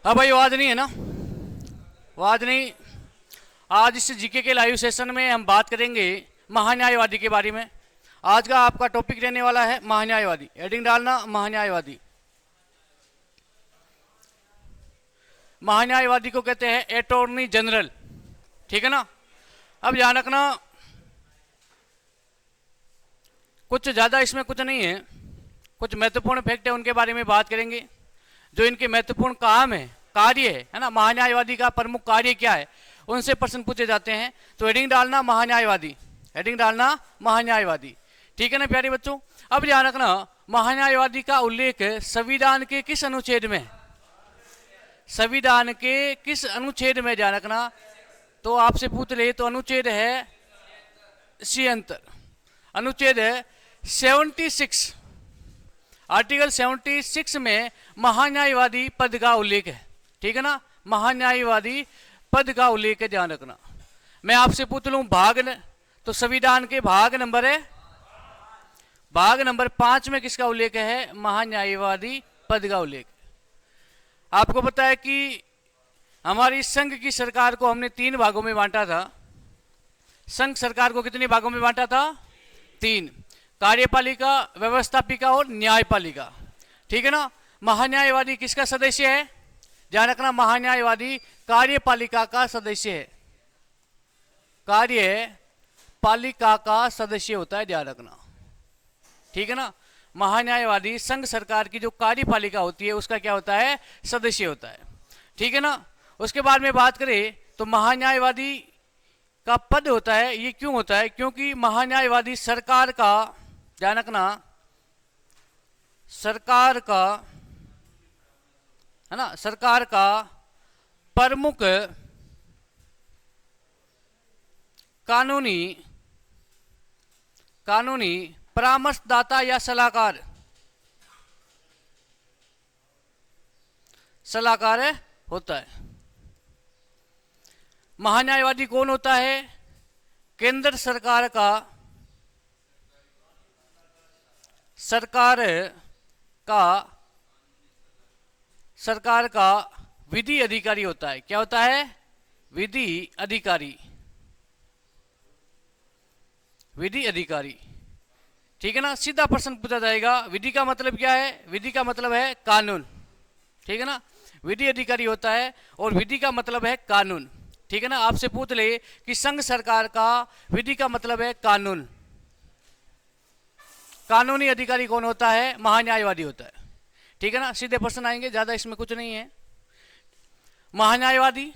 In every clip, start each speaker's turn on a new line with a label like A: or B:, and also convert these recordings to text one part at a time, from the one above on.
A: हाँ भाई, आवाज नहीं है ना? आवाज नहीं। आज इस जीके के लाइव सेशन में हम बात करेंगे महान्यायवादी के बारे में। आज का आपका टॉपिक रहने वाला है महान्यायवादी। हेडिंग डालना महान्यायवादी। महान्यायवादी को कहते हैं अटॉर्नी जनरल, ठीक है ना। अब ध्यान रखना, कुछ ज्यादा इसमें कुछ नहीं है, कुछ महत्वपूर्ण फैक्ट है उनके बारे में बात करेंगे। जो इनके महत्वपूर्ण काम है, कार्य है ना, महान्यायवादी का प्रमुख कार्य क्या है, उनसे प्रश्न पूछे जाते हैं। तो हेडिंग डालना महान्यायवादी, हेडिंग डालना महान्यायवादी, ठीक है ना प्यारे बच्चों। अब ध्यान रखना, महान्यायवादी का उल्लेख संविधान के किस अनुच्छेद में, संविधान के किस अनुच्छेद में, ध्यान रखना। तो आपसे पूछ ले तो अनुच्छेद है 76, अनुच्छेद है 76, आर्टिकल 76 में महान्यायवादी पद का उल्लेख है, ठीक है ना। महान्यायवादी पद का उल्लेख है, ध्यान रखना। मैं आपसे पूछ लूं भाग तो संविधान के भाग नंबर है, भाग नंबर 5 में किसका उल्लेख है, महान्यायवादी पद का उल्लेख। आपको पता है कि हमारी संघ की सरकार को हमने 3 भागों में बांटा था। संघ सरकार को कितने भागों में बांटा था? 3, कार्यपालिका, व्यवस्थापिका और न्यायपालिका, ठीक है ना। महान्यायवादी किसका सदस्य है, ध्यान रखना, महान्यायवादी कार्यपालिका का सदस्य है, कार्यपालिका का सदस्य होता है, ध्यान रखना, ठीक है ना। महान्यायवादी संघ सरकार की जो कार्यपालिका होती है उसका क्या होता है, सदस्य होता है, ठीक है ना। उसके बाद में बात करें तो महान्यायवादी का पद होता है, ये क्यों होता है, क्योंकि महान्यायवादी सरकार का, ध्यान रखना, सरकार का, है ना, सरकार का प्रमुख कानूनी परामर्शदाता या सलाहकार होता है। महान्यायवादी कौन होता है? केंद्र सरकार का विधि अधिकारी होता है। क्या होता है? विधि अधिकारी, विधि अधिकारी, ठीक है ना। सीधा प्रश्न पूछा जाएगा, विधि का मतलब क्या है? विधि का मतलब है कानून, ठीक है ना। विधि अधिकारी होता है और विधि का मतलब है कानून, ठीक है ना। आपसे पूछ ले कि संघ सरकार का विधि का मतलब है कानून, कानूनी अधिकारी कौन होता है? महान्यायवादी होता है, ठीक है ना। सीधे प्रश्न आएंगे, ज्यादा इसमें कुछ नहीं है। महान्यायवादी,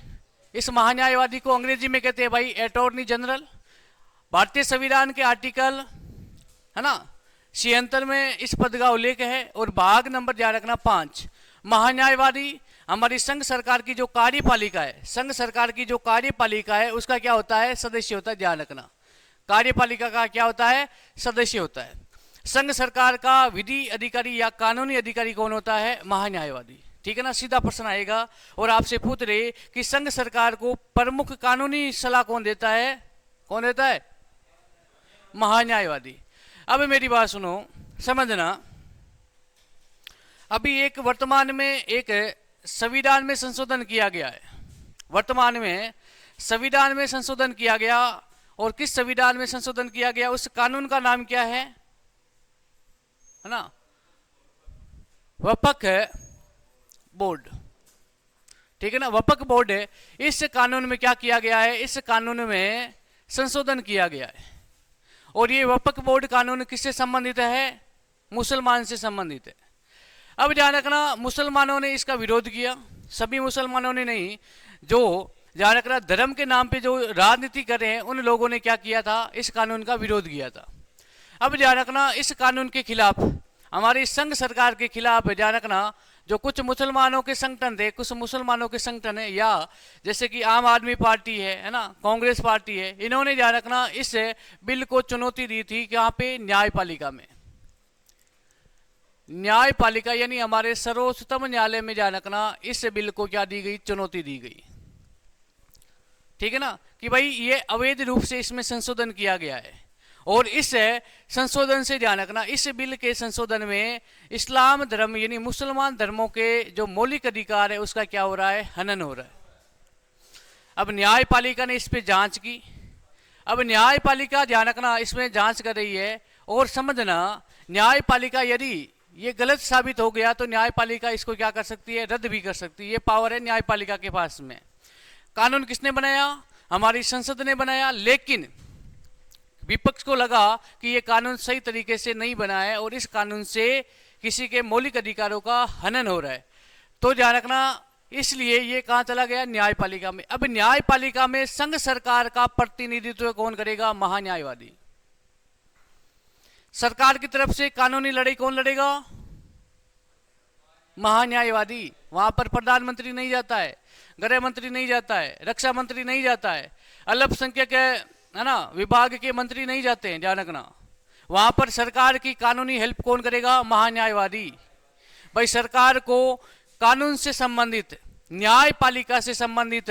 A: इस महान्यायवादी को अंग्रेजी में कहते हैं भाई अटॉर्नी जनरल। भारतीय संविधान के आर्टिकल, है ना, 76 में इस पद का उल्लेख है और भाग नंबर ध्यान रखना 5। महान्यायवादी हमारी संघ सरकार की जो कार्यपालिका है, संघ सरकार की जो कार्यपालिका है उसका क्या होता है? सदस्य होता है, ध्यान रखना। कार्यपालिका का क्या होता है? सदस्य होता है। संघ सरकार का विधि अधिकारी या कानूनी अधिकारी कौन होता है? महान्यायवादी, ठीक है ना। सीधा प्रश्न आएगा और आपसे पूछ रहे कि संघ सरकार को प्रमुख कानूनी सलाह कौन देता है? कौन देता है? महान्यायवादी। अब मेरी बात सुनो, समझना। अभी एक वर्तमान में एक संविधान में संशोधन किया गया है, वर्तमान में संविधान में संशोधन किया गया। और किस संविधान में संशोधन किया गया, उस कानून का नाम क्या है ना? वक्फ बोर्ड, ठीक है ना। वक्फ बोर्ड है। इस कानून में क्या किया गया है? इस कानून में संशोधन किया गया है। और ये वक्फ बोर्ड कानून किससे संबंधित है? मुसलमान से संबंधित है। अब ध्यान रखना, मुसलमानों ने इसका विरोध किया, सभी मुसलमानों ने नहीं, जो ध्यान रखना धर्म के नाम पे जो राजनीति कर रहे हैं उन लोगों ने क्या किया था? इस कानून का विरोध किया था। अब ध्यान रखना, इस कानून के खिलाफ, हमारी संघ सरकार के खिलाफ, ध्यान रखना, जो कुछ मुसलमानों के संगठन थे, कुछ मुसलमानों के संगठन है, या जैसे कि आम आदमी पार्टी है ना, कांग्रेस पार्टी है, इन्होंने ध्यान रखना इस बिल को चुनौती दी थी। यहाँ पे न्यायपालिका में, न्यायपालिका यानी हमारे सर्वोच्चतम न्यायालय में ध्यान रखना इस बिल को क्या दी गई? चुनौती दी गई, ठीक है ना, कि भाई ये अवैध रूप से इसमें संशोधन किया गया है। और इस संशोधन से ध्यान रखना, इस बिल के संशोधन में इस्लाम धर्म यानी मुसलमान धर्मों के जो मौलिक अधिकार है उसका क्या हो रहा है, हनन हो रहा है। अब न्यायपालिका ने इस पे जांच की। अब न्यायपालिका ध्यान रखना इसमें जांच कर रही है, और समझना न्यायपालिका यदि ये गलत साबित हो गया तो न्यायपालिका इसको क्या कर सकती है, रद्द भी कर सकती है। ये पावर है न्यायपालिका के पास में। कानून किसने बनाया, हमारी संसद ने बनाया, लेकिन विपक्ष को लगा कि ये कानून सही तरीके से नहीं बना है और इस कानून से किसी के मौलिक अधिकारों का हनन हो रहा है। तो ध्यान रखना, इसलिए ये कहां चला गया, न्यायपालिका में। अब न्यायपालिका में संघ सरकार का प्रतिनिधित्व कौन करेगा, महान्यायवादी। सरकार की तरफ से कानूनी लड़ाई कौन लड़ेगा, महान्यायवादी। वहां पर प्रधानमंत्री नहीं जाता है, गृह मंत्री नहीं जाता है, रक्षा मंत्री नहीं जाता है, अल्पसंख्यक है ना विभाग के मंत्री नहीं जाते हैं, ध्यान रखना। वहां पर सरकार की कानूनी हेल्प कौन करेगा, महान्यायवादी। भाई सरकार को कानून से संबंधित, न्यायपालिका से संबंधित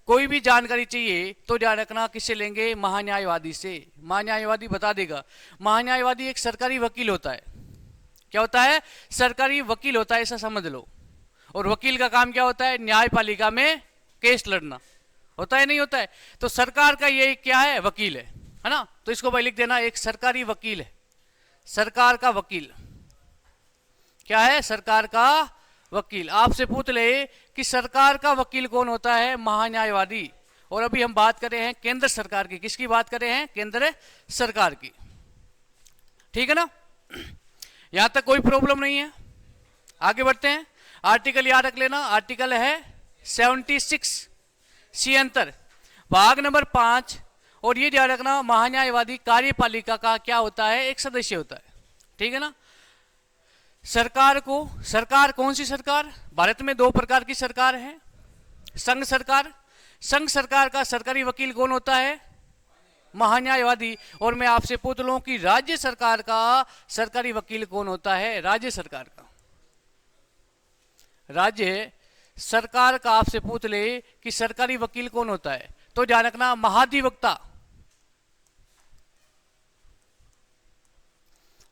A: कोई भी जानकारी चाहिए तो ध्यान रखना किससे लेंगे, महान्यायवादी से। महान्यायवादी बता देगा। महान्यायवादी एक सरकारी वकील होता है। क्या होता है, सरकारी वकील होता है, ऐसा समझ लो। और वकील का काम क्या होता है, न्यायपालिका में केस लड़ना होता है, नहीं होता है। तो सरकार का ये क्या है, वकील है ना। तो इसको भाई लिख देना, एक सरकारी वकील है। सरकार का वकील क्या है, सरकार का वकील। आपसे पूछ ले कि सरकार का वकील कौन होता है, महान्यायवादी। और अभी हम बात कर रहे हैं केंद्र सरकार की। किसकी बात कर रहे हैं, केंद्र सरकार की। ठीक है ना, यहां तक कोई प्रॉब्लम नहीं है। आगे बढ़ते हैं। आर्टिकल याद रख लेना, आर्टिकल है 76 76 भाग नंबर 5। और ये ध्यान रखना, महान्यायवादी कार्यपालिका का क्या होता है, एक सदस्य होता है। ठीक है ना। सरकार को, सरकार कौन सी सरकार, भारत में 2 प्रकार की सरकार है, संघ सरकार। संघ सरकार का सरकारी वकील कौन होता है, महान्यायवादी। और मैं आपसे पूछ लूं कि राज्य सरकार का सरकारी वकील कौन होता है, राज्य सरकार का। राज्य सरकार का आपसे पूछ ले कि सरकारी वकील कौन होता है, तो ध्यान रखना, महाधिवक्ता।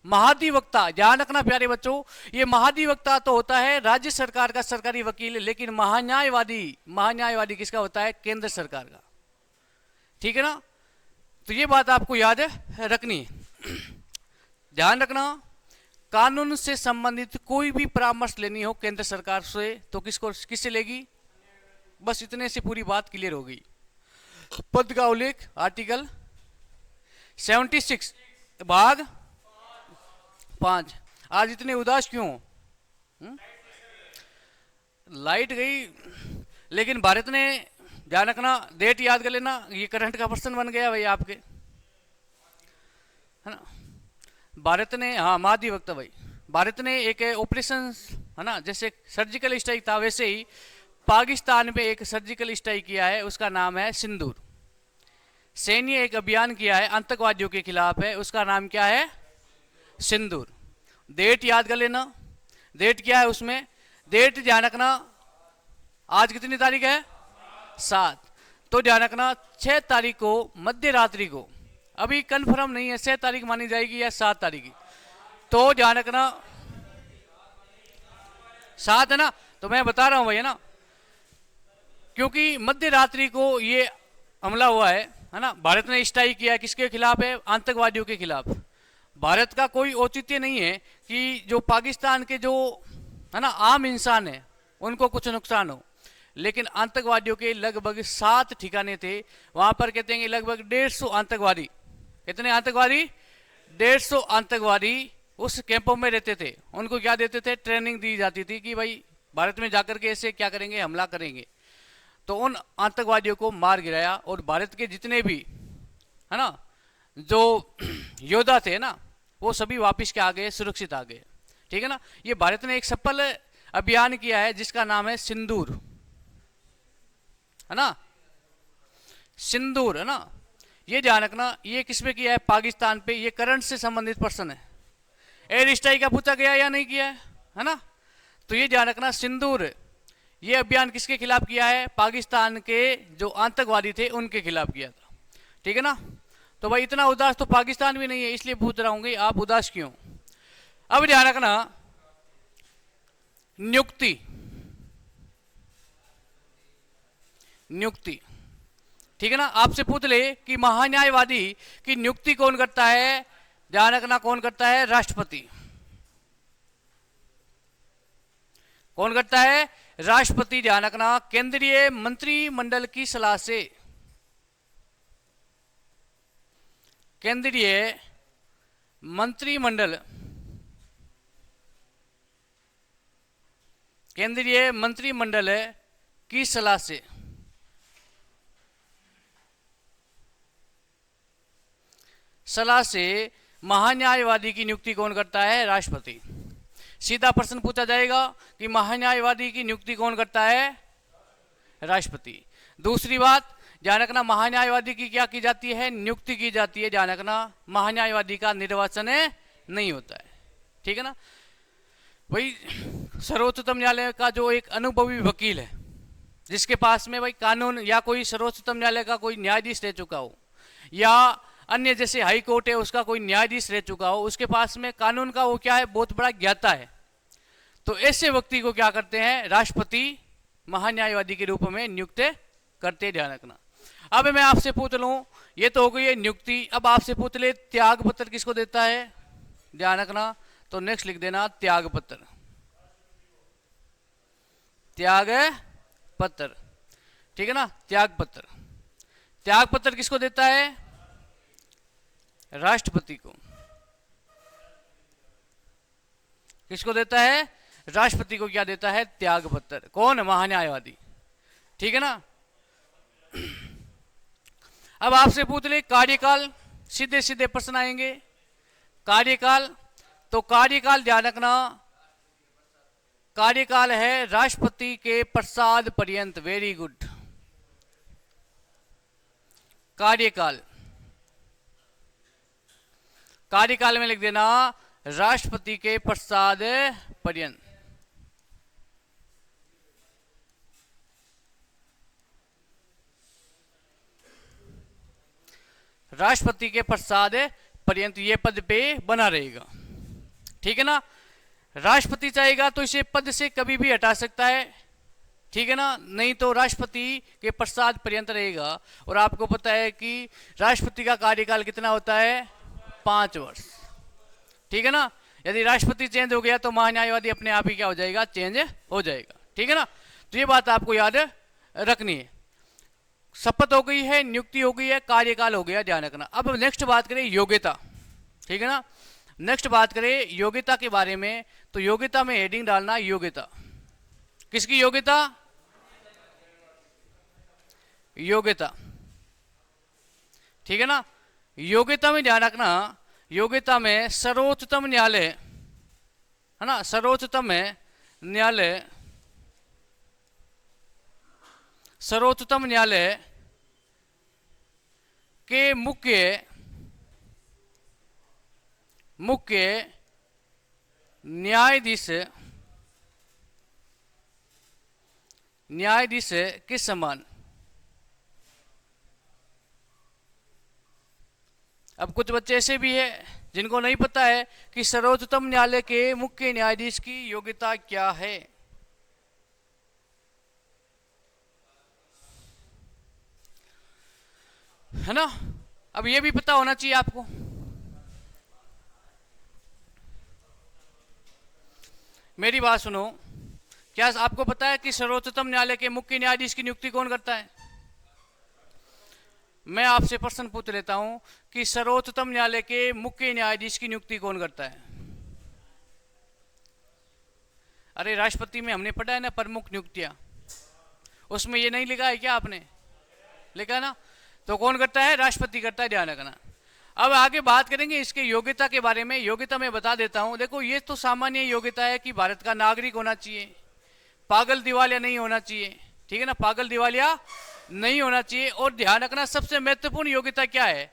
A: महाधिवक्ता ध्यान रखना प्यारे बच्चों, ये महाधिवक्ता तो होता है राज्य सरकार का सरकारी वकील, लेकिन महान्यायवादी, महान्यायवादी किसका होता है, केंद्र सरकार का। ठीक है ना। तो ये बात आपको याद रखनी है। ध्यान रखना, कानून से संबंधित कोई भी परामर्श लेनी हो केंद्र सरकार से तो किससे लेगी, बस इतने से पूरी बात क्लियर हो गई। पद का उल्लेख आर्टिकल 76 भाग 5। आज इतने उदास क्यों, लाइट गई, लेकिन भारत ने, ध्यान रखना, डेट याद कर लेना, ये करंट का प्रश्न बन गया भाई आपके, है ना। भारत ने, हाँ महाधिवक्ता भाई, भारत ने एक ऑपरेशन, है ना, जैसे सर्जिकल स्ट्राइक था वैसे ही पाकिस्तान पे एक सर्जिकल स्ट्राइक किया है, उसका नाम है सिंदूर। सैन्य एक अभियान किया है आतंकवादियों के खिलाफ है, उसका नाम क्या है, सिंदूर। डेट याद कर लेना, डेट क्या है उसमें, डेट ध्यान रखना, आज कितनी तारीख है, 7। तो ध्यान रखना 6 तारीख को मध्य रात्रि को, अभी कंफर्म नहीं है 6 तारीख मानी जाएगी या 7 तारीख की, तो ध्यान रखना 7 है ना। तो मैं बता रहा हूं भाई, है ना, क्योंकि मध्य रात्रि को ये हमला हुआ है ना। भारत ने स्ट्राइक किया है, किसके खिलाफ है, आतंकवादियों के खिलाफ। भारत का कोई औचित्य नहीं है कि जो पाकिस्तान के जो, है ना, आम इंसान है उनको कुछ नुकसान हो, लेकिन आतंकवादियों के लगभग 7 ठिकाने थे। वहां पर कहते हैं कि लगभग 150 आतंकवादी, कितने आतंकवादी, 150 आतंकवादी उस कैंपों में रहते थे। उनको क्या देते थे, ट्रेनिंग दी जाती थी कि भाई भारत में जाकर के ऐसे क्या करेंगे, हमला करेंगे। तो उन आतंकवादियों को मार गिराया, और भारत के जितने भी, है ना, जो योद्धा थे ना, वो सभी वापस के आ गए, सुरक्षित आ गए। ठीक है ना। ये भारत ने एक सफल अभियान किया है जिसका नाम है सिंदूर, है ना, सिंदूर, है ना। ये ध्यान रखना, ये किस पे किया है, पाकिस्तान पे। ये करंट से संबंधित पर्सन है। एयर स्ट्राइक का पूछा गया या नहीं किया है ना। तो ये ध्यान रखना, सिंदूर ये अभियान किसके खिलाफ किया है, पाकिस्तान के जो आतंकवादी थे उनके खिलाफ किया था। ठीक है ना। तो भाई इतना उदास तो पाकिस्तान भी नहीं है, इसलिए पूछ रहा हूँ आप उदास क्यों। अब ध्यान रखना, नियुक्ति, नियुक्ति, ठीक है ना। आपसे पूछ ले कि महान्यायवादी की नियुक्ति कौन करता है, ध्यान रखना कौन करता है, राष्ट्रपति। कौन करता है, राष्ट्रपति। ध्यान रखना, केंद्रीय मंत्रिमंडल की सलाह से, केंद्रीय मंत्रिमंडल, केंद्रीय मंत्रिमंडल की सलाह से, सलाह से महान्यायवादी की नियुक्ति कौन करता है, राष्ट्रपति। सीधा प्रश्न पूछा जाएगा कि महान्यायवादी की नियुक्ति कौन करता है, राष्ट्रपति। दूसरी बात ध्यान रखना, महान्यायवादी की क्या की जाती है, नियुक्ति की जाती है। ध्यान रखना, महान्यायवादी का निर्वाचन नहीं होता है, ठीक है ना। भाई सर्वोच्चतम न्यायालय का जो एक अनुभवी वकील है, जिसके पास में भाई कानून या कोई सर्वोच्चतम न्यायालय का कोई न्यायाधीश रह चुका हो, या अन्य जैसे हाई कोर्ट है उसका कोई न्यायाधीश रह चुका हो, उसके पास में कानून का वो क्या है, बहुत बड़ा ज्ञाता है, तो ऐसे व्यक्ति को क्या करते हैं, राष्ट्रपति महान्यायवादी के रूप में नियुक्त करते। ध्यान रखना। अब मैं आपसे पूछ लूं, ये तो हो गई है नियुक्ति। अब आपसे पूछ ले त्याग पत्र किसको देता है, ध्यान रखना, तो नेक्स्ट लिख देना त्याग पत्र, त्याग पत्र, ठीक है ना, त्याग पत्र। त्याग पत्र किसको देता है, राष्ट्रपति को। किसको देता है, राष्ट्रपति को क्या देता है, त्याग पत्र। कौन, महान्यायवादी, ठीक है ना। अब आपसे पूछ ले कार्यकाल, सीधे सीधे प्रश्न आएंगे। कार्यकाल, तो कार्यकाल ध्यान रखना, कार्यकाल है राष्ट्रपति के पश्चात पर्यंत। Very good. कार्यकाल, कार्यकाल में लिख देना राष्ट्रपति के पश्चात पर्यंत। राष्ट्रपति के पश्चात पर्यंत ये पद पे बना रहेगा, ठीक है ना। राष्ट्रपति चाहेगा तो इसे पद से कभी भी हटा सकता है, ठीक है ना, नहीं तो राष्ट्रपति के पश्चात पर्यंत रहेगा। और आपको पता है कि राष्ट्रपति का कार्यकाल कितना होता है, 5 वर्ष, ठीक है ना। यदि राष्ट्रपति चेंज हो गया तो महान्यायवादी अपने आप ही क्या हो जाएगा, चेंज हो जाएगा, ठीक है ना। तो ये बात आपको याद रखनी है। शपथ हो गई है, नियुक्ति हो गई है, कार्यकाल हो गया, ध्यान रखना। अब नेक्स्ट बात करें योग्यता, ठीक है ना। नेक्स्ट बात करें योग्यता के बारे में, तो योग्यता में हेडिंग डालना योग्यता। किसकी योग्यता, योग्यता, ठीक है ना। योग्यता में ध्यान रखना, योग्यता में सर्वोच्चतम न्यायालय, है ना, सर्वोच्चतम न्यायालय, सर्वोच्चतम न्यायालय के मुख्य न्यायाधीश के समान। अब कुछ बच्चे ऐसे भी है जिनको नहीं पता है कि सर्वोच्चतम न्यायालय के मुख्य न्यायाधीश की योग्यता क्या है ना। अब ये भी पता होना चाहिए आपको। मेरी बात सुनो, क्या आपको पता है कि सर्वोच्चतम न्यायालय के मुख्य न्यायाधीश की नियुक्ति कौन करता है। मैं आपसे प्रश्न पूछ लेता हूं कि सर्वोच्चतम न्यायालय के मुख्य न्यायाधीश की नियुक्ति कौन करता है। अरे राष्ट्रपति में हमने पढ़ा है ना प्रमुख नियुक्तियां, उसमें ये नहीं लिखा है क्या, आपने लिखा ना, तो कौन करता है, राष्ट्रपति करता है, ध्यान रखना। अब आगे बात करेंगे इसके योग्यता के बारे में। योग्यता मैं बता देता हूं, देखो ये तो सामान्य योग्यता है कि भारत का नागरिक होना चाहिए, पागल दिवालिया नहीं होना चाहिए, ठीक है ना, पागल दिवालिया नहीं होना चाहिए। और ध्यान रखना सबसे महत्वपूर्ण योग्यता क्या है,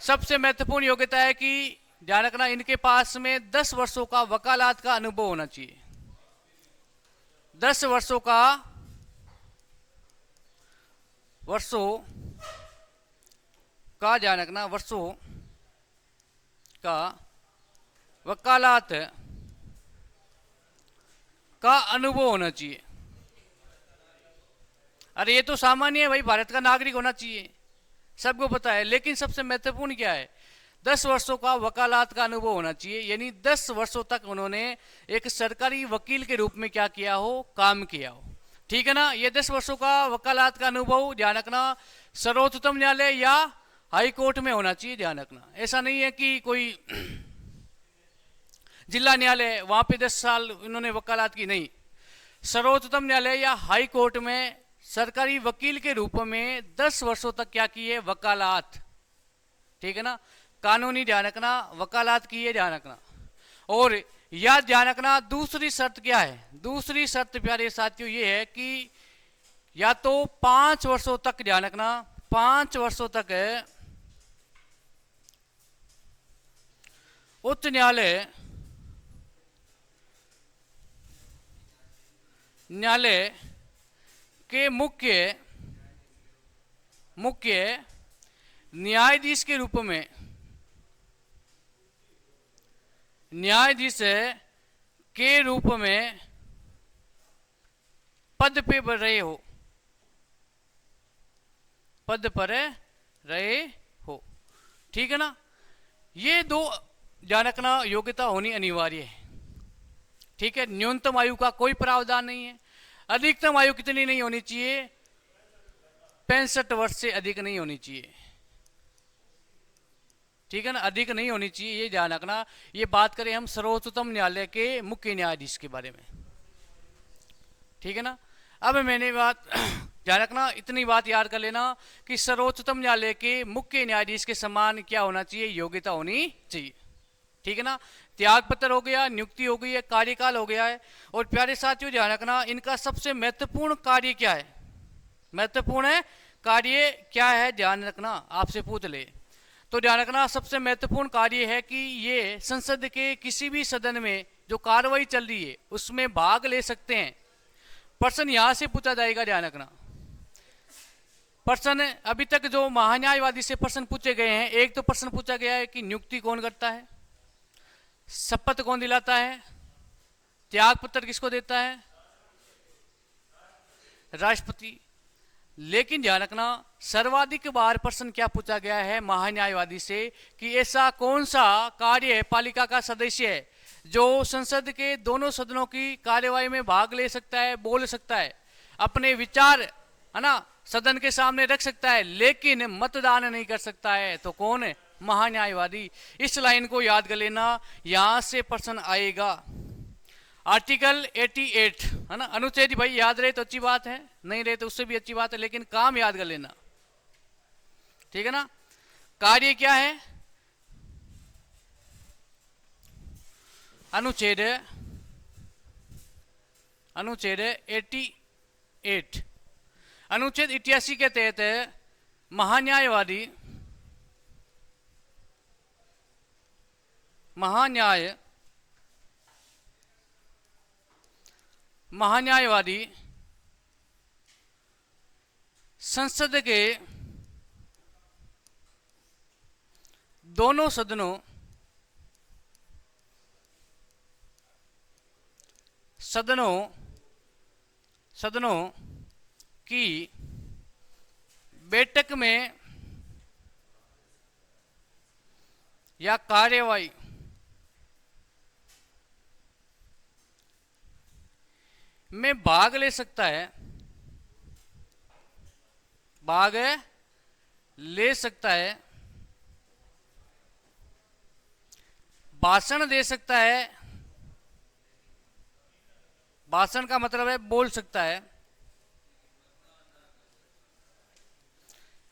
A: सबसे महत्वपूर्ण योग्यता है कि ध्यान रखना इनके पास में 10 वर्षों का वकालत का अनुभव होना चाहिए। 10 वर्षों का ध्यान रखना, वर्षों का वकालत का अनुभव होना चाहिए। अरे ये तो सामान्य है भाई, भारत का नागरिक होना चाहिए, सबको पता है। लेकिन सबसे महत्वपूर्ण क्या है, 10 वर्षों का वकालत का अनुभव होना चाहिए, यानी 10 वर्षों तक उन्होंने एक सरकारी वकील के रूप में क्या किया हो, काम किया हो। ठीक है ना। ये 10 वर्षों का वकालत का अनुभव ध्यान रखना सर्वोच्चतम न्यायालय या हाई कोर्ट में होना चाहिए, ध्यान रखना। ऐसा नहीं है कि कोई जिला न्यायालय वहां पे 10 साल इन्होंने वकालत की, नहीं, सर्वोच्चतम न्यायालय या हाई कोर्ट में सरकारी वकील के रूप में 10 वर्षों तक क्या किए, वकालत। ठीक है ना, कानूनी ध्यान रखना, वकालत की है, ध्यान रखना। और यह ध्यान रखना, दूसरी शर्त क्या है, दूसरी शर्त प्यारे साथियों ये है कि या तो 5 वर्षों तक, ध्यान रखना 5 वर्षों तक उच्च न्यायालय के मुख्य न्यायाधीश के रूप में, न्यायाधीश के रूप में पद पे रहे हो, पद पर रहे हो। ठीक है ना। ये दो ध्यान रखना योग्यता होनी अनिवार्य है। ठीक है, न्यूनतम आयु का कोई प्रावधान नहीं है। अधिकतम आयु कितनी नहीं होनी चाहिए, 65 वर्ष से अधिक नहीं होनी चाहिए। ठीक है ना, अधिक नहीं होनी चाहिए, ये ध्यान रखना। ये बात करें हम सर्वोच्चतम न्यायालय के मुख्य न्यायाधीश के बारे में। ठीक है ना। अब मैंने बात ध्यान रखना, इतनी बात याद कर लेना कि सर्वोच्चतम न्यायालय के मुख्य न्यायाधीश के समान क्या होना चाहिए, योग्यता होनी चाहिए। ठीक है ना। त्याग पत्र हो गया, नियुक्ति हो गई है, कार्यकाल हो गया है। और प्यारे साथियों ध्यान रखना, इनका सबसे महत्वपूर्ण कार्य क्या है, महत्वपूर्ण है कार्य क्या है, ध्यान रखना, आपसे पूछ ले तो ध्यान रखना सबसे महत्वपूर्ण कार्य है कि ये संसद के किसी भी सदन में जो कार्रवाई चल रही है उसमें भाग ले सकते हैं। प्रश्न यहां से पूछा जाएगा, ध्यान रखना। प्रश्न अभी तक जो महान्यायवादी से प्रश्न पूछे गए हैं, एक तो प्रश्न पूछा गया है कि नियुक्ति कौन करता है, शपथ कौन दिलाता है, त्याग पत्र किसको देता है, राष्ट्रपति। लेकिन ध्यान रखना सर्वाधिक बार प्रश्न क्या पूछा गया है महान्यायवादी से कि ऐसा कौन सा कार्य है, पालिका का सदस्य है जो संसद के दोनों सदनों की कार्यवाही में भाग ले सकता है, बोल सकता है, अपने विचार है ना सदन के सामने रख सकता है, लेकिन मतदान नहीं कर सकता है। तो कौन है, महान्यायवादी। इस लाइन को याद कर लेना, यहां से प्रश्न आएगा। आर्टिकल 88 है ना, अनुच्छेद भाई याद रहे तो अच्छी बात है, नहीं रहे तो उससे भी अच्छी बात है, लेकिन काम याद कर लेना। ठीक है ना। कार्य क्या है, अनुच्छेद 88, अनुच्छेद 88 के तहत महान्यायवादी संसद के दोनों सदनों की बैठक में या कार्यवाही में भाग ले सकता है, भाग ले सकता है, भाषण दे सकता है, भाषण का मतलब है बोल सकता है,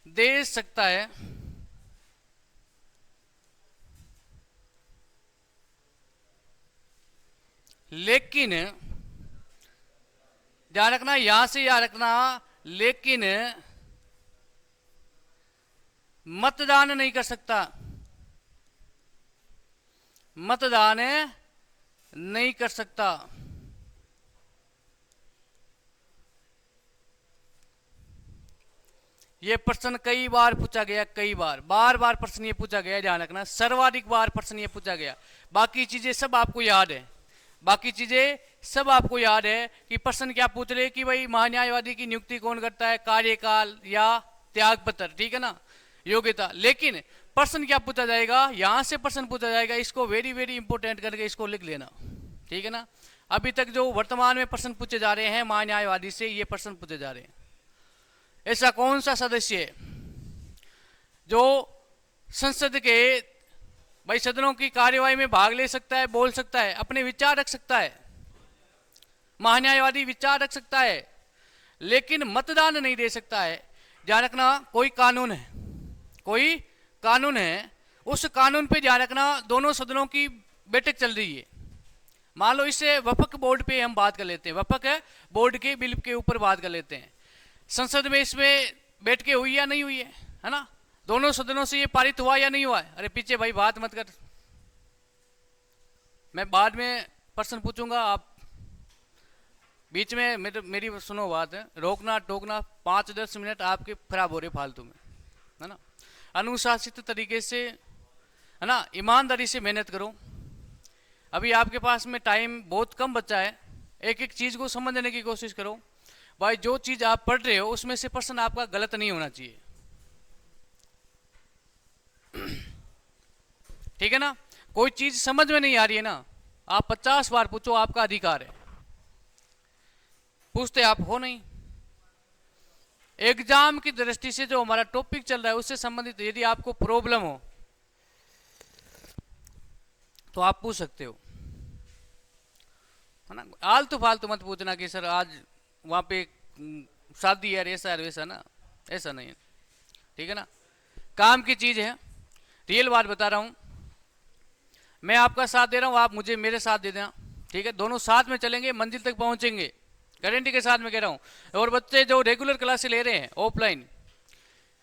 A: दे सकता है, लेकिन ध्यान रखना, यहां से याद रखना, लेकिन मतदान नहीं कर सकता, मतदान नहीं कर सकता। ये प्रश्न कई बार पूछा गया, कई बार, बार बार प्रश्न ये पूछा गया, ध्यान रखना, सर्वाधिक बार प्रश्न ये पूछा गया। बाकी चीजें सब आपको याद है, बाकी चीजें सब आपको याद है कि प्रश्न क्या पूछ रहे कि भाई महान्यायवादी की नियुक्ति कौन करता है, कार्यकाल या त्यागपत्र, ठीक है ना, योग्यता। लेकिन प्रश्न क्या पूछा जाएगा, यहां से प्रश्न पूछा जाएगा, इसको वेरी वेरी इंपोर्टेंट करके इसको लिख लेना, ठीक है ना। अभी तक जो वर्तमान में प्रश्न पूछे जा रहे हैं महान्यायवादी से, ये प्रश्न पूछे जा रहे हैं। ऐसा कौन सा सदस्य है जो संसद के भाई सदनों की कार्यवाही में भाग ले सकता है, बोल सकता है, अपने विचार रख सकता है, महान्यायवादी विचार रख सकता है, लेकिन मतदान नहीं दे सकता है। ध्यान रखना, कोई कानून है, कोई कानून है, उस कानून पे ध्यान रखना, दोनों सदनों की बैठक चल रही है। मान लो इससे वफक बोर्ड पे हम बात कर लेते हैं, वफक बोर्ड के बिल के ऊपर बात कर लेते हैं। संसद में इसमें बैठकें हुई या नहीं हुई है ना, दोनों सदनों से ये पारित हुआ या नहीं हुआ है। अरे पीछे भाई बात मत कर, मैं बाद में प्रश्न पूछूंगा, आप बीच में मेरी सुनो बात है, रोकना टोकना 5-10 मिनट आपके खराब हो रहे फालतू में, है ना। अनुशासित तरीके से, है ना, ईमानदारी से मेहनत करो। अभी आपके पास में टाइम बहुत कम बचा है, एक एक चीज को समझने की कोशिश करो। भाई जो चीज आप पढ़ रहे हो उसमें से प्रश्न आपका गलत नहीं होना चाहिए, ठीक है ना। कोई चीज समझ में नहीं आ रही है ना, आप 50 बार पूछो, आपका अधिकार है, पूछते आप हो नहीं। एग्जाम की दृष्टि से जो हमारा टॉपिक चल रहा है उससे संबंधित यदि आपको प्रॉब्लम हो तो आप पूछ सकते हो, है ना। आलतू फालतू मत पूछना कि सर आज वहां पे शादी है, ऐसा है वैसा ना, ऐसा नहीं है, ठीक है ना। काम की चीज है, रियल बात बता रहा हूं, मैं आपका साथ दे रहा हूं, आप मुझे मेरे साथ दे देना, ठीक है। दोनों साथ में चलेंगे, मंजिल तक पहुंचेंगे, गारंटी के साथ में कह रहा हूं। और बच्चे जो रेगुलर क्लासेस ले रहे हैं ऑफलाइन,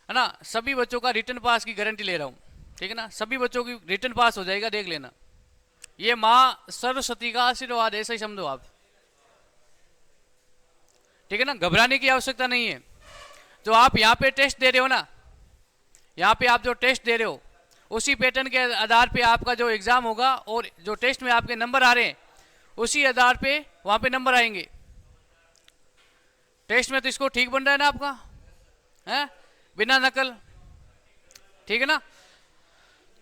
A: है ना, सभी बच्चों का रिटर्न पास की गारंटी ले रहा हूं, ठीक है ना। सभी बच्चों की रिटर्न पास हो जाएगा, देख लेना। ये माँ सरस्वती का आशीर्वाद, ऐसा ही समझो आप, ठीक है ना। घबराने की आवश्यकता नहीं है। जो आप यहाँ पे टेस्ट दे रहे हो ना, यहाँ पे आप जो टेस्ट दे रहे हो उसी पैटर्न के आधार पे आपका जो एग्जाम होगा, और जो टेस्ट में आपके नंबर आ रहे हैं उसी आधार पे वहां पे नंबर आएंगे। टेस्ट में तो इसको ठीक बन रहा है ना आपका, है बिना नकल, ठीक है ना।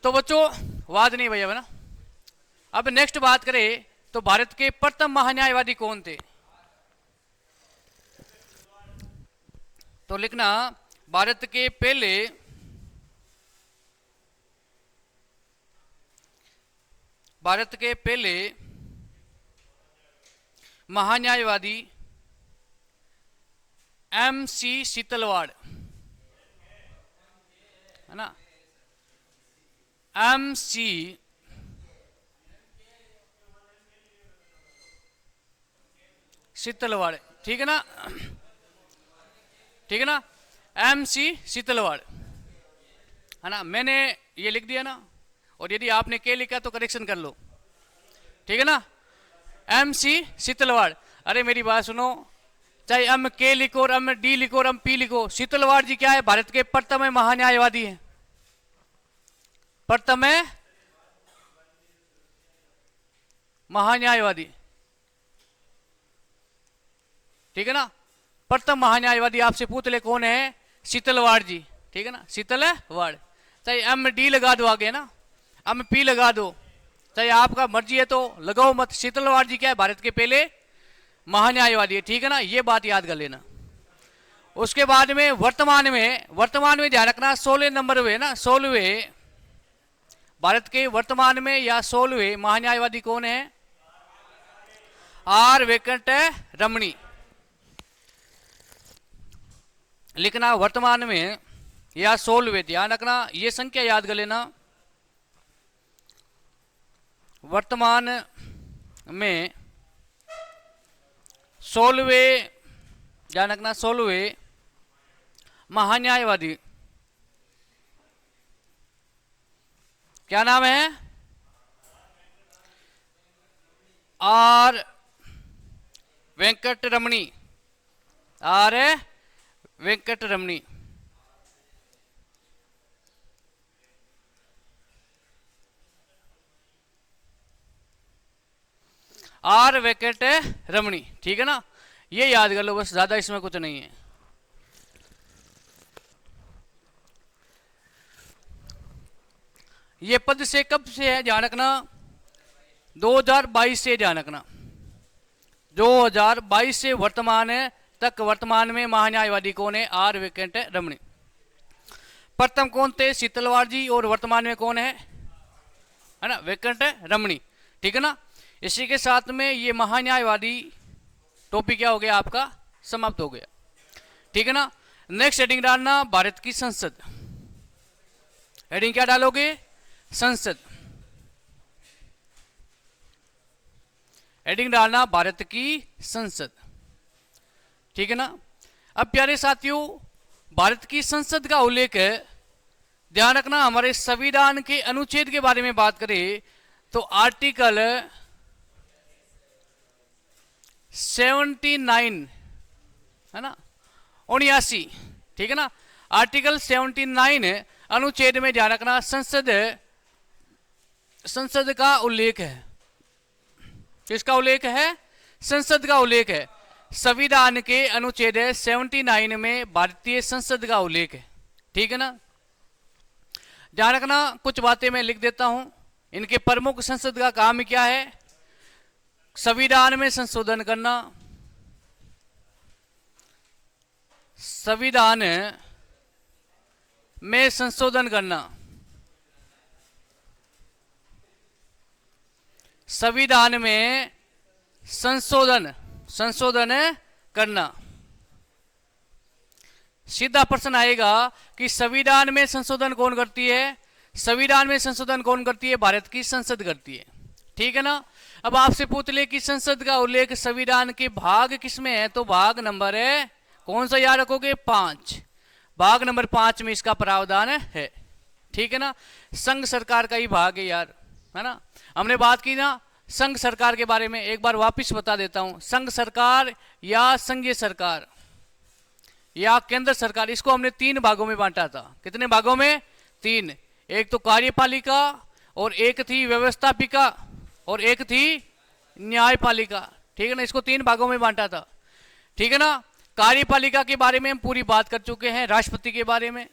A: तो बच्चों वाद नहीं भैया ना। अब नेक्स्ट बात करें तो भारत के प्रथम महान्यायवादी कौन थे, तो लिखना भारत के पहले महान्यायवादी MC शीतलवाड़, है ना, MC शीतलवाड़, ठीक है ना, ठीक है ना, MC शीतलवाड़, है ना। मैंने ये लिख दिया ना, और यदि आपने के लिखा तो करेक्शन कर लो, ठीक है ना। MC शीतलवाड़। अरे मेरी बात सुनो, चाहे M के लिखो और M D लिखो और M P लिखो, शीतलवाड़ जी क्या है, भारत के प्रथम महान्यायवादी हैं, प्रथम महान्यायवादी, ठीक है ना। प्रथम महान्यायवादी आपसे पूछ ले कौन है, शीतलवाड़ जी, ठीक है ना, शीतलवाड़। चाहे MD लगा दो आगे ना, MP लगा दो, चाहे आपका मर्जी है तो लगाओ मत। शीतलवाड़ जी क्या है, भारत के पहले महान्यायवादी है, ठीक है ना, ये बात याद कर लेना। उसके बाद में वर्तमान में ध्यान रखना 16 नंबर हुए ना, 16वें भारत के वर्तमान में या 16वें महान्यायवादी कौन है, R वेंकट रमणी। लिखना वर्तमान में या 16वें, ध्यान रखना ये संख्या याद कर लेना। वर्तमान में 16वें, ध्यान रखना 16वें महान्यायवादी क्या नाम है, R Venkat Ramani, R Venkat Ramani, are vacant रमणी, ठीक है ना, ये याद कर लो बस, ज्यादा इसमें कुछ नहीं है। ये पद से कब से है ध्यान रखना, 2022 से ध्यान रखना, 2022 से वर्तमान तक, वर्तमान में महान्यायवादी कौन है, आर वैकेंट रमणी। प्रथम कौन थे, शीतलवाड़ जी, और वर्तमान में कौन है ना, वैकेंट रमणी, ठीक है ना। इसी के साथ में ये महान्यायवादी टॉपिक क्या हो गया आपका, समाप्त हो गया, ठीक है ना। नेक्स्ट हेडिंग डालना भारत की संसद, हेडिंग क्या डालोगे, संसद, हेडिंग डालना भारत की संसद, ठीक है ना। अब प्यारे साथियों, भारत की संसद का उल्लेख है, ध्यान रखना हमारे संविधान के अनुच्छेद के बारे में बात करें तो आर्टिकल 79 है ना, 79, ठीक है ना, आर्टिकल 79 अनुच्छेद में ध्यान रखना संसद का उल्लेख है, किसका उल्लेख है, संसद का उल्लेख है, संविधान के अनुच्छेद 79 में भारतीय संसद का उल्लेख है, ठीक है ना। ध्यान रखना कुछ बातें मैं लिख देता हूं, इनके प्रमुख संसद का काम क्या है, संविधान में संशोधन करना, संविधान में संशोधन करना, संविधान में संशोधन करना। सीधा प्रश्न आएगा कि संविधान में संशोधन कौन करती है, संविधान में संशोधन कौन करती है, भारत की संसद करती है, ठीक है ना। अब आपसे पूछ ले कि संसद का उल्लेख संविधान के भाग किसमें है, तो भाग नंबर है कौन सा याद रखोगे, 5, भाग नंबर 5 में इसका प्रावधान है, ठीक है ना। संघ सरकार का ही भाग है यार, है ना। हमने बात की ना संघ सरकार के बारे में, एक बार वापस बता देता हूं, संघ सरकार या संघीय सरकार या केंद्र सरकार, इसको हमने 3 भागों में बांटा था, कितने भागों में, 3, एक तो कार्यपालिका, और एक थी व्यवस्थापिका, और एक थी न्यायपालिका, ठीक है ना, इसको 3 भागों में बांटा था, ठीक है ना। कार्यपालिका के बारे में हम पूरी बात कर चुके हैं, राष्ट्रपति के बारे में,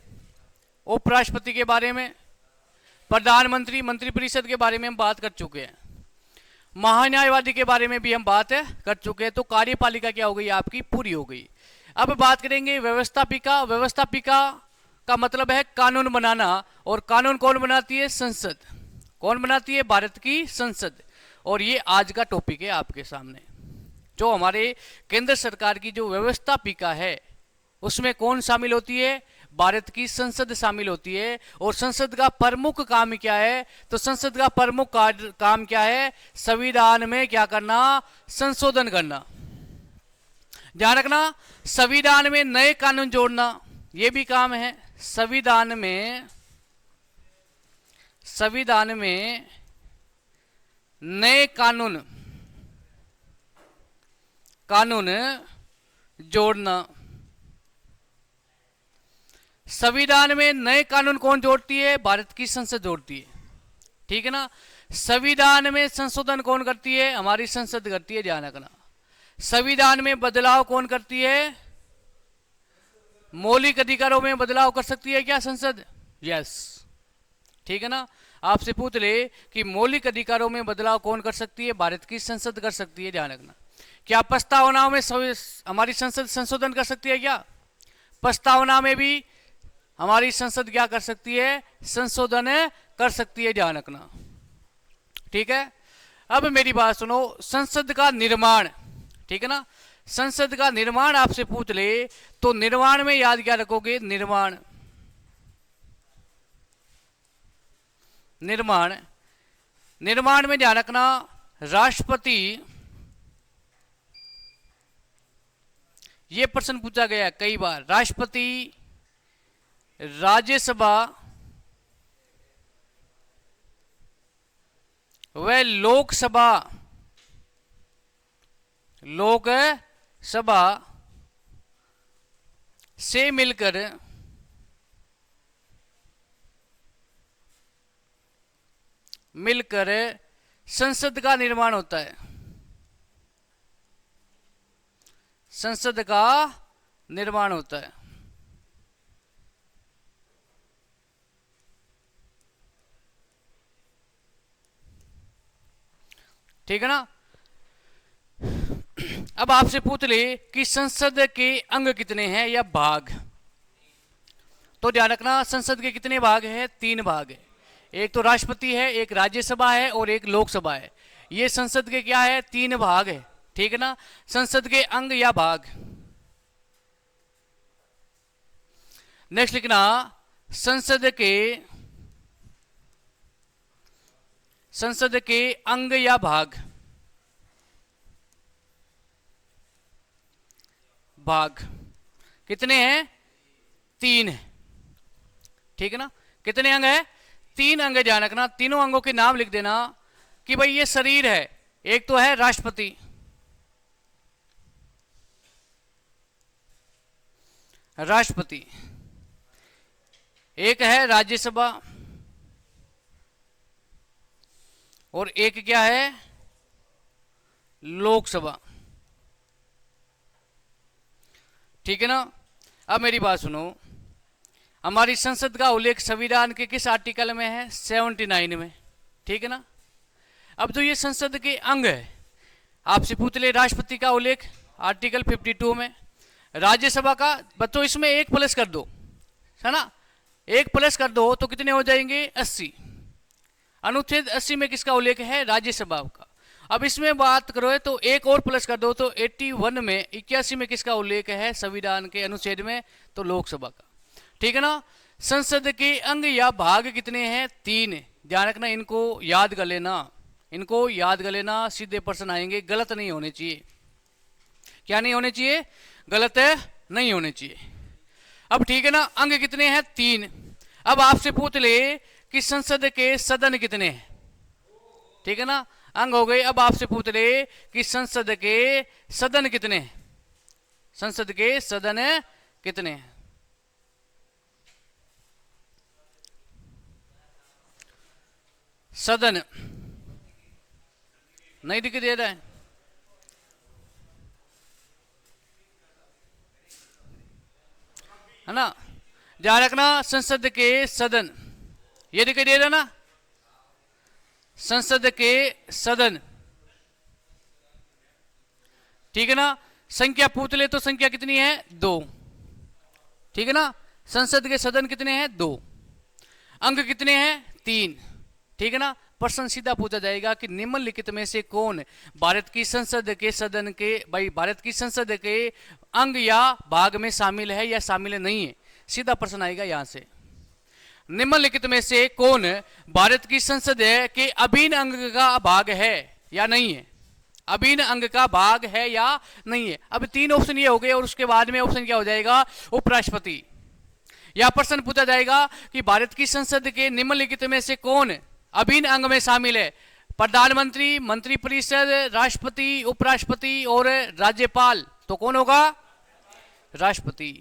A: उपराष्ट्रपति के बारे में, प्रधानमंत्री, मंत्रिपरिषद के बारे में हम बात कर चुके हैं, महान्यायवादी के बारे में भी हम बात कर चुके हैं, तो कार्यपालिका क्या हो गई आपकी, पूरी हो गई। अब बात करेंगे व्यवस्थापिका, व्यवस्थापिका का मतलब है कानून बनाना, और कानून कौन बनाती है, संसद, कौन बनाती है, भारत की संसद, और ये आज का टॉपिक है आपके सामने, जो हमारे केंद्र सरकार की जो व्यवस्थापिका है उसमें कौन शामिल होती है, भारत की संसद शामिल होती है। और संसद का प्रमुख काम क्या है, तो संसद का प्रमुख काम क्या है, संविधान में क्या करना, संशोधन करना। ध्यान रखना संविधान में नए कानून जोड़ना, ये भी काम है, संविधान में नए कानून जोड़ना। संविधान में नए कानून कौन जोड़ती है, भारत की संसद जोड़ती है, ठीक है ना। संविधान में संशोधन कौन करती है, हमारी संसद करती है, ध्यान रखना। संविधान में बदलाव कौन करती है, मौलिक अधिकारों में बदलाव कर सकती है क्या संसद, यस, ठीक है ना। आपसे पूछ ले कि मौलिक अधिकारों में बदलाव कौन कर सकती है, भारत की संसद कर सकती है, ध्यान रखना। क्या प्रस्तावनाओं में हमारी संसद संशोधन कर सकती है क्या, प्रस्तावना में भी हमारी संसद क्या कर सकती है, संशोधन कर सकती है, ध्यान रखना, ठीक है। अब मेरी बात सुनो, संसद का निर्माण, ठीक है ना, संसद का निर्माण आपसे पूछ ले तो निर्माण में याद क्या रखोगे, निर्माण, निर्माण, निर्माण में ध्यान रखना राष्ट्रपति, यह प्रश्न पूछा गया कई बार, राष्ट्रपति, राज्यसभा व लोकसभा से मिलकर संसद का निर्माण होता है, संसद का निर्माण होता है। ठीक है ना। अब आपसे पूछ ले कि संसद के अंग कितने हैं या भाग, तो ध्यान रखना संसद के कितने भाग हैं, 3 भाग है। एक तो राष्ट्रपति है, एक राज्यसभा है और एक लोकसभा है। ये संसद के क्या है, 3 भाग है। ठीक है ना। संसद के अंग या भाग। नेक्स्ट लिखना संसद के अंग या भाग। भाग कितने हैं, 3 है। ठीक है ना। कितने अंग है, 3 अंग। ध्यान रखना तीनों अंगों के नाम लिख देना कि भाई ये शरीर है। एक तो है राष्ट्रपति, राष्ट्रपति, एक है राज्यसभा और एक क्या है, लोकसभा। ठीक है ना। अब मेरी बात सुनो, हमारी संसद का उल्लेख संविधान के किस आर्टिकल में है, 79 में। ठीक है ना। अब जो ये संसद के अंग है, आपसे पूछ ले राष्ट्रपति का उल्लेख आर्टिकल 52 में, राज्यसभा का बच्चों इसमें 1 प्लस कर दो, है ना। 1 प्लस कर दो तो कितने हो जाएंगे, 80। अनुच्छेद 80 में किसका उल्लेख है, राज्यसभा का। अब इसमें बात करो तो 1 और प्लस कर दो तो 81 में 81 में किसका उल्लेख है, संविधान के अनुच्छेद में, तो लोकसभा का। ठीक है ना। संसद के अंग या भाग कितने हैं, 3। ध्यान रखना इनको याद कर लेना, इनको याद कर लेना। सीधे प्रश्न आएंगे, गलत नहीं होने चाहिए। क्या नहीं होने चाहिए, गलत है नहीं होने चाहिए। अब ठीक है ना, अंग कितने हैं, 3। अब आपसे पूछ ले कि संसद के सदन कितने हैं। ठीक है ना, अंग हो गए। अब आपसे पूछ ले कि संसद के सदन कितने हैं, संसद के सदन कितने हैं। सदन नहीं दिख दे रहा है, है ना। ध्यान रखना संसद के सदन, ये दिखाई दे रहा ना, संसद के सदन। ठीक है ना। संख्या पूछ ले तो संख्या कितनी है, 2। ठीक है ना। संसद के सदन कितने हैं, 2। अंग कितने हैं, 3। ठीक है ना। प्रश्न सीधा पूछा जाएगा कि निम्नलिखित में से कौन भारत की संसद के सदन के, भाई भारत की संसद के अंग या भाग में शामिल है या शामिल नहीं है। सीधा प्रश्न आएगा यहां से, निम्नलिखित में से कौन भारत की संसद के अभिन्न अंग का भाग है या नहीं है, अभिन्न अंग का भाग है या नहीं है। अब 3 ऑप्शन ये हो गए और उसके बाद में ऑप्शन क्या हो जाएगा, उपराष्ट्रपति। यह प्रश्न पूछा जाएगा कि भारत की संसद के निम्नलिखित में से कौन अभिन्न अंग में शामिल है, प्रधानमंत्री, मंत्रिपरिषद, राष्ट्रपति, उपराष्ट्रपति और राज्यपाल। तो कौन होगा, राष्ट्रपति।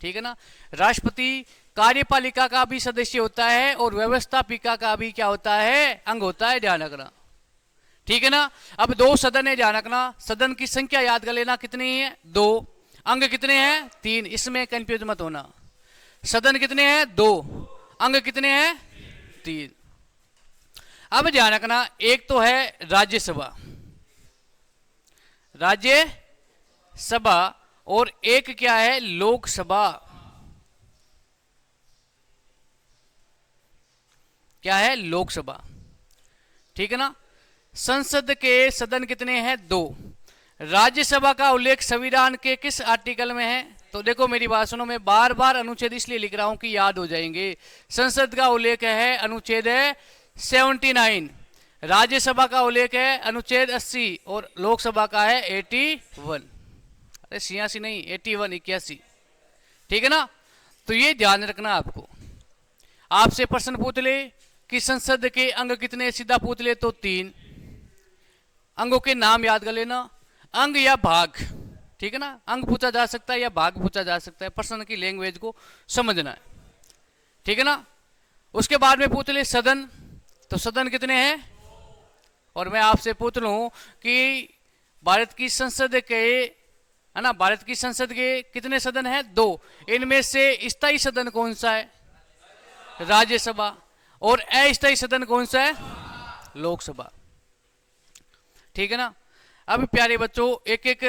A: ठीक है ना। राष्ट्रपति कार्यपालिका का भी सदस्य होता है और व्यवस्थापिका का भी क्या होता है, अंग होता है। ध्यान रखना। ठीक है ना। अब 2 सदन है, ध्यान रखना। सदन की संख्या याद कर लेना कितनी है, 2। अंग कितने हैं, 3। इसमें कंफ्यूज मत होना। सदन कितने हैं, 2। अंग कितने हैं, 3। अब ध्यान रखना, एक तो है राज्यसभा, राज्यसभा, और एक क्या है, लोकसभा। क्या है, लोकसभा। ठीक है ना। संसद के सदन कितने हैं, 2। राज्यसभा का उल्लेख संविधान के किस आर्टिकल में है, तो देखो मेरी बात सुनो, मैं बार बार अनुच्छेद इसलिए लिख रहा हूं कि याद हो जाएंगे। संसद का उल्लेख है अनुच्छेद 79, राज्यसभा का उल्लेख है अनुच्छेद 80 और लोकसभा का है 81। अरे 86 नहीं, 81, 81। ठीक है ना। तो ये ध्यान रखना आपको। आपसे प्रश्न पूछ ले कि संसद के अंग कितने, सीधा पूछ ले तो 3। अंगों के नाम याद कर लेना, अंग या भाग। ठीक है ना। अंग पूछा जा सकता है या भाग पूछा जा सकता है, प्रश्न की लैंग्वेज को समझना है। ठीक है ना। उसके बाद में पूछ ले सदन, तो सदन कितने हैं, और मैं आपसे पूछ लूं कि भारत की संसद के है ना। भारत की संसद के कितने सदन हैं? 2। इनमें से स्थायी सदन कौन सा है? राज्यसभा। और अस्थायी सदन कौन सा है? लोकसभा। ठीक है ना। अब प्यारे बच्चों एक एक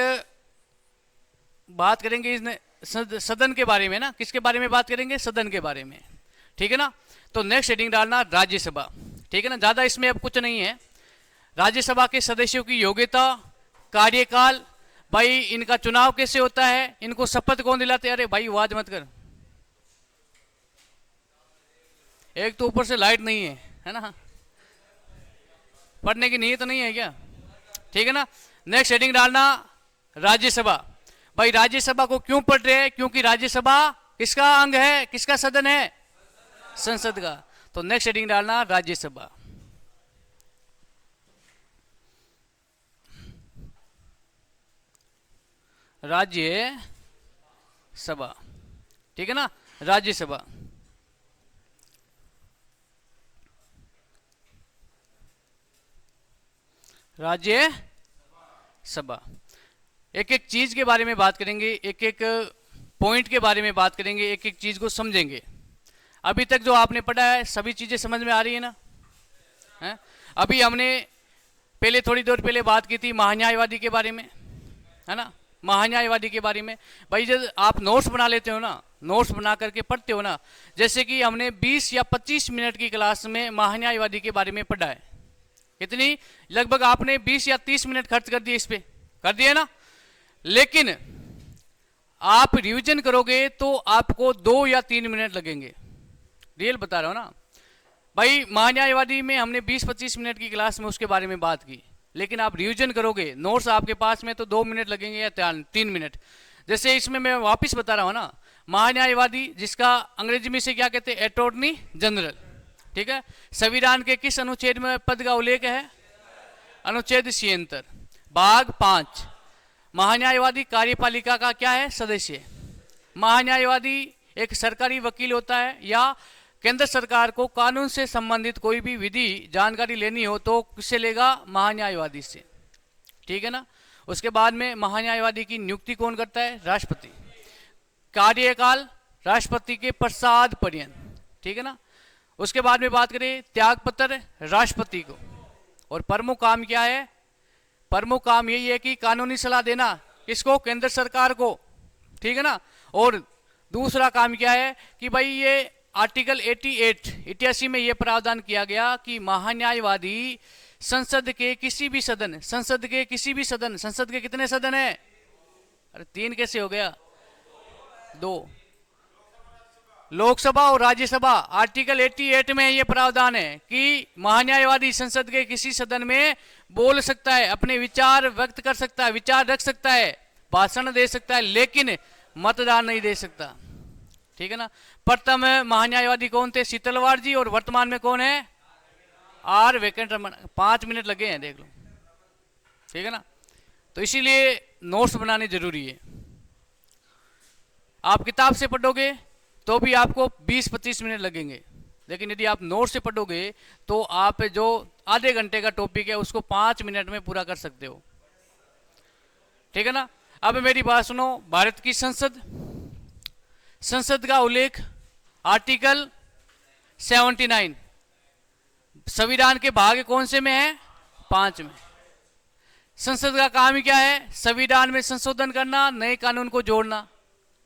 A: बात करेंगे इस सदन के बारे में ना। किसके बारे में बात करेंगे? सदन के बारे में। ठीक है ना। तो नेक्स्ट हेडिंग डालना राज्यसभा। ठीक है ना। ज्यादा इसमें अब कुछ नहीं है। राज्यसभा के सदस्यों की योग्यता, कार्यकाल, भाई इनका चुनाव कैसे होता है, इनको शपथ कौन दिलाते? अरे भाई आवाज मत कर, एक तो ऊपर से लाइट नहीं है ना, पढ़ने की नीयत नहीं है क्या? ठीक है ना। नेक्स्ट हेडिंग डालना राज्यसभा। भाई राज्यसभा को क्यों पढ़ रहे हैं? क्योंकि राज्यसभा किसका अंग है, किसका सदन है? संसद का। तो नेक्स्ट हेडिंग डालना राज्यसभा। राज्य सभा। ठीक है ना। राज्यसभा। राज्य सभा। एक एक चीज के बारे में बात करेंगे, एक एक पॉइंट के बारे में बात करेंगे, एक एक चीज को समझेंगे। अभी तक जो आपने पढ़ा है सभी चीजें समझ में आ रही है ना? है? अभी हमने पहले थोड़ी देर पहले बात की थी महान्यायवादी के बारे में, है ना। महान्यायवादी के बारे में भाई जब आप नोट्स बना लेते हो ना, नोट्स बना करके पढ़ते हो ना, जैसे कि हमने 20 या 25 मिनट की क्लास में महान्यायवादी के बारे में पढ़ा है। कितनी? लगभग आपने 20 या 30 मिनट खर्च कर दिए, इस पे कर दिए ना। लेकिन आप रिवीजन करोगे तो आपको 2 या 3 मिनट लगेंगे। रियल बता रहा हूं ना भाई। महान्यायवादी में हमने 20-25 मिनट की क्लास में उसके बारे में बात की, लेकिन आप रिवीजन करोगे, नोट्स आपके पास में, तो 2 मिनट लगेंगे या 3 मिनट। जैसे इसमें मैं वापिस बता रहा हूं ना, महान्यायवादी जिसका अंग्रेजी में से क्या कहते हैं? Attorney general. ठीक है। संविधान के किस अनुच्छेद में पद का उल्लेख है? अनुच्छेद 76 भाग 5। महान्यायवादी कार्यपालिका का क्या है? सदस्य। महान्यायवादी एक सरकारी वकील होता है, या केंद्र सरकार को कानून से संबंधित कोई भी विधि जानकारी लेनी हो तो किससे लेगा? महान्यायवादी से। ठीक है ना। उसके बाद में महान्यायवादी की नियुक्ति कौन करता है? राष्ट्रपति। कार्यकाल राष्ट्रपति के प्रसाद पर्यंत। ठीक है ना। उसके बाद में बात करें त्यागपत्र राष्ट्रपति को। और प्रमुख काम क्या है? प्रमुख काम यही है कि कानूनी सलाह देना। किसको? केंद्र सरकार को। ठीक है ना। और दूसरा काम क्या है कि भाई ये आर्टिकल 88 में ये प्रावधान किया गया कि महान्यायवादी संसद के किसी भी सदन, संसद के किसी भी सदन, संसद के कितने सदन है? अरे 3 कैसे हो गया? 2, लोकसभा और राज्यसभा। आर्टिकल 88 में ये प्रावधान है कि महान्यायवादी संसद के किसी सदन में बोल सकता है, अपने विचार व्यक्त कर सकता है, विचार रख सकता है, भाषण दे सकता है, लेकिन मतदान नहीं दे सकता। ठीक है ना। प्रथम महान्यायवादी कौन थे? शीतलवाड़ जी। और वर्तमान में कौन है? आर वेंकटरमण। 5 मिनट लगे हैं, देख लो। ठीक है ना। तो इसीलिए नोट्स बनाने जरूरी है। आप किताब से पढ़ोगे तो भी आपको 20-25 मिनट लगेंगे, लेकिन यदि आप नोट से पढ़ोगे तो आप जो आधे घंटे का टॉपिक है उसको 5 मिनट में पूरा कर सकते हो। ठीक है ना। अब मेरी बात सुनो। भारत की संसद, संसद का उल्लेख आर्टिकल 79 संविधान के भाग कौन से में है? 5 में। संसद का काम ही क्या है? संविधान में संशोधन करना, नए कानून को जोड़ना।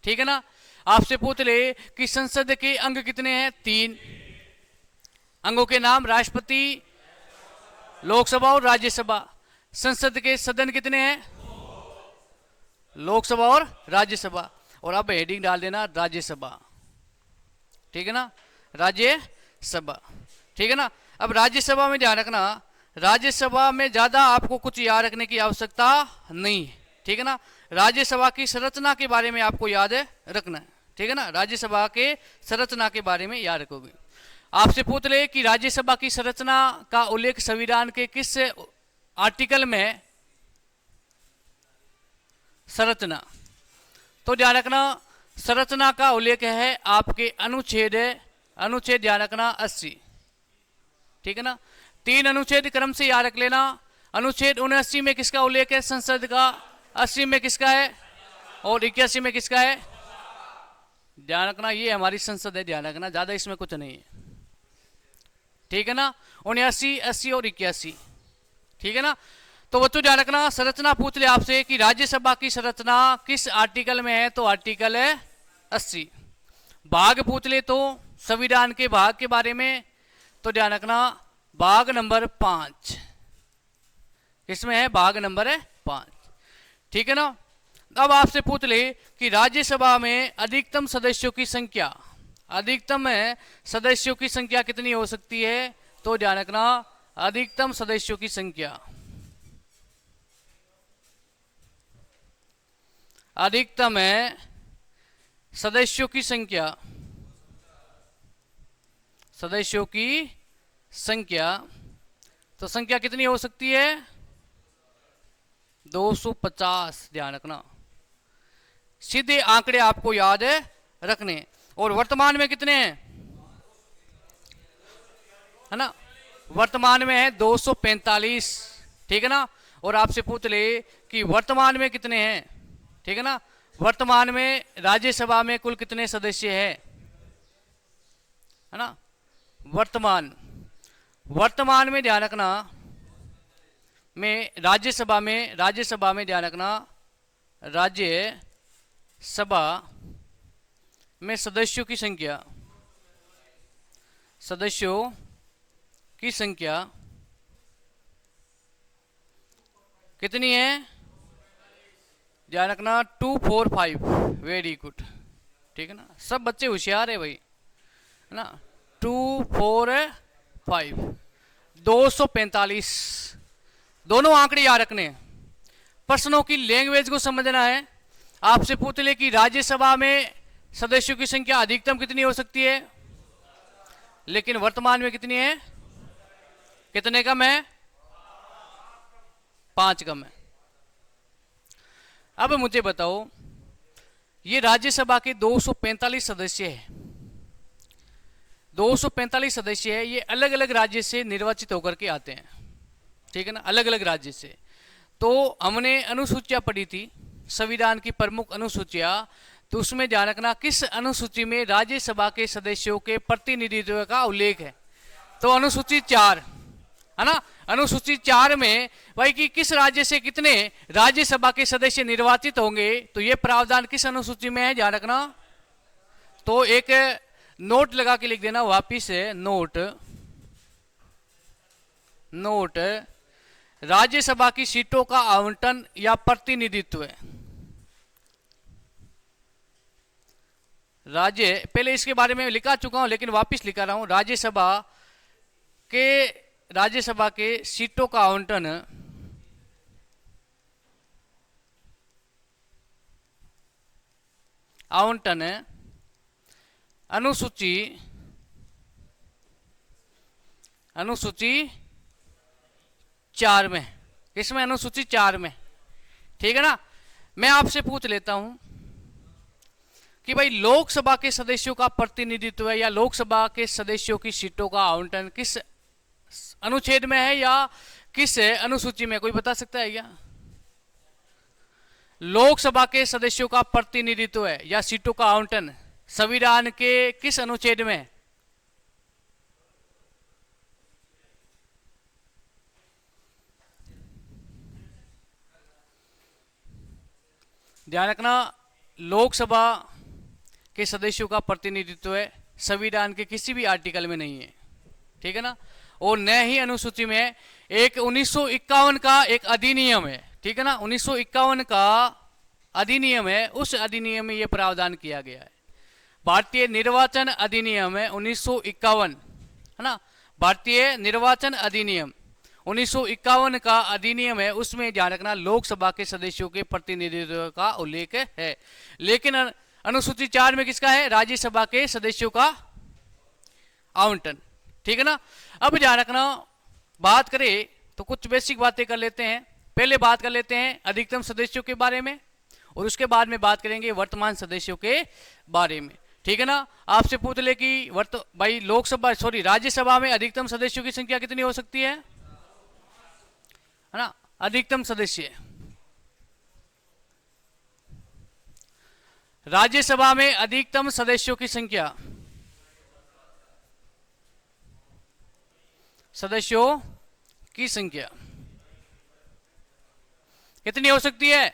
A: ठीक है ना। आपसे पूछ ले कि संसद के अंग कितने हैं? 3 अंगों के नाम राष्ट्रपति, लोकसभा और राज्यसभा। संसद के सदन कितने हैं? लोकसभा और राज्यसभा। और अब हेडिंग डाल देना राज्यसभा। ठीक है ना। राज्यसभा। ठीक है ना। अब राज्यसभा में ध्यान रखना, राज्यसभा में ज्यादा आपको कुछ याद रखने की आवश्यकता नहीं है। ठीक है ना। राज्यसभा की संरचना के बारे में आपको याद रखना है। ठीक है ना। राज्यसभा के संरचना के बारे में याद रखोगे। आपसे पूछ ले कि राज्यसभा की संरचना का उल्लेख संविधान के किस आर्टिकल में है? संरचना। तो ध्यान रखना संरचना का उल्लेख है आपके अनुच्छेद ध्यान रखना 80। ठीक है ना। 3 अनुच्छेद क्रम से याद रख लेना। अनुच्छेद 79 में किसका उल्लेख है? संसद का। 80 में किसका है? और 81 में किसका है? ध्यान रखना, ये हमारी संसद है, ध्यान रखना, ज्यादा इसमें कुछ नहीं है, ठीक है ना। 79, 80 और 81, ठीक है ना। तो बच्चों ध्यान रखना, संरचना पूछ ले आपसे कि राज्यसभा की संरचना किस आर्टिकल में है, तो आर्टिकल है 80। भाग पूछ ले तो संविधान के भाग के बारे में, तो ध्यान रखना भाग नंबर 5, इसमें है भाग नंबर है 5, ठीक है ना। अब आपसे पूछ ले कि राज्यसभा में अधिकतम सदस्यों की संख्या, अधिकतम सदस्यों की संख्या कितनी हो सकती है, तो ध्यान रखना अधिकतम सदस्यों की संख्या, अधिकतम है सदस्यों की संख्या, सदस्यों की संख्या, तो संख्या कितनी हो सकती है? 250, ध्यान रखना, सीधे आंकड़े आपको याद रखने। और वर्तमान में कितने हैं, है ना, वर्तमान में है 245, ठीक है ना। और आपसे पूछ ले कि वर्तमान में कितने हैं, ठीक है ना, वर्तमान में राज्यसभा में कुल कितने सदस्य हैं, है ना। वर्तमान में ध्यान रखना में राज्यसभा में ध्यान रखना, राज्यसभा में सदस्यों की संख्या कितनी है? ध्यान रखना 245, वेरी गुड, ठीक है ना, सब बच्चे होशियार है भाई, है ना। 245, 245, दोनों आंकड़े याद रखने। प्रश्नों की लैंग्वेज को समझना है। आपसे पूछ ले कि राज्यसभा में सदस्यों की संख्या अधिकतम कितनी हो सकती है, लेकिन वर्तमान में कितनी है, कितने कम है? 5 कम है। अब मुझे बताओ, ये राज्यसभा के 245 सदस्य है, 245 सदस्य है, ये अलग अलग राज्य से निर्वाचित होकर के आते हैं, ठीक है ना, अलग अलग राज्य से। तो हमने अनुसूचियां पढ़ी थी, संविधान की प्रमुख अनुसूचियां, तो उसमें ध्यान रखना किस अनुसूची में राज्यसभा के सदस्यों के प्रतिनिधित्व का उल्लेख है, तो अनुसूची 4, है ना। अनुसूची 4 में भाई कि किस राज्य से कितने राज्यसभा के सदस्य निर्वाचित होंगे, तो ये प्रावधान किस अनुसूची में है, ध्यान रखना। तो एक नोट लगा के लिख देना वापिस है, नोट राज्यसभा की सीटों का आवंटन या प्रतिनिधित्व, पहले इसके बारे में लिखा चुका हूं लेकिन वापिस लिखा रहा हूं, राज्यसभा के सीटों का आवंटन अनुसूची 4 में, इसमें अनुसूची 4 में, ठीक है ना। मैं आपसे पूछ लेता हूं कि भाई लोकसभा के सदस्यों का प्रतिनिधित्व या लोकसभा के सदस्यों की सीटों का आवंटन किस अनुच्छेद में है या किस अनुसूची में, कोई बता सकता है क्या? लोकसभा के सदस्यों का प्रतिनिधित्व है या सीटों का आवंटन संविधान के किस अनुच्छेद में? ध्यान रखना, लोकसभा के सदस्यों का प्रतिनिधित्व है संविधान के किसी भी आर्टिकल में नहीं है, ठीक है ना। और न ही अनुसूची में, एक 1951 का एक अधिनियम है, ठीक है ना, 1951 का अधिनियम है, उस अधिनियम में यह प्रावधान किया गया है। भारतीय निर्वाचन अधिनियम है 1951, है ना, भारतीय निर्वाचन अधिनियम 1951 का अधिनियम है, उसमें ध्यान रखना लोकसभा के सदस्यों के प्रतिनिधित्व का उल्लेख है। लेकिन अनुसूची 4 में किसका है? राज्यसभा के सदस्यों का आवंटन, ठीक है ना। अब ध्यान रखना, बात करें तो कुछ बेसिक बातें कर लेते हैं। पहले बात कर लेते हैं अधिकतम सदस्यों के बारे में और उसके बाद में बात करेंगे वर्तमान सदस्यों के बारे में, ठीक है ना। आपसे पूछ ले कि भाई राज्यसभा में अधिकतम सदस्यों की संख्या कितनी हो सकती है ना, अधिकतम सदस्य, राज्यसभा में अधिकतम सदस्यों की संख्या, सदस्यों की संख्या कितनी हो सकती है?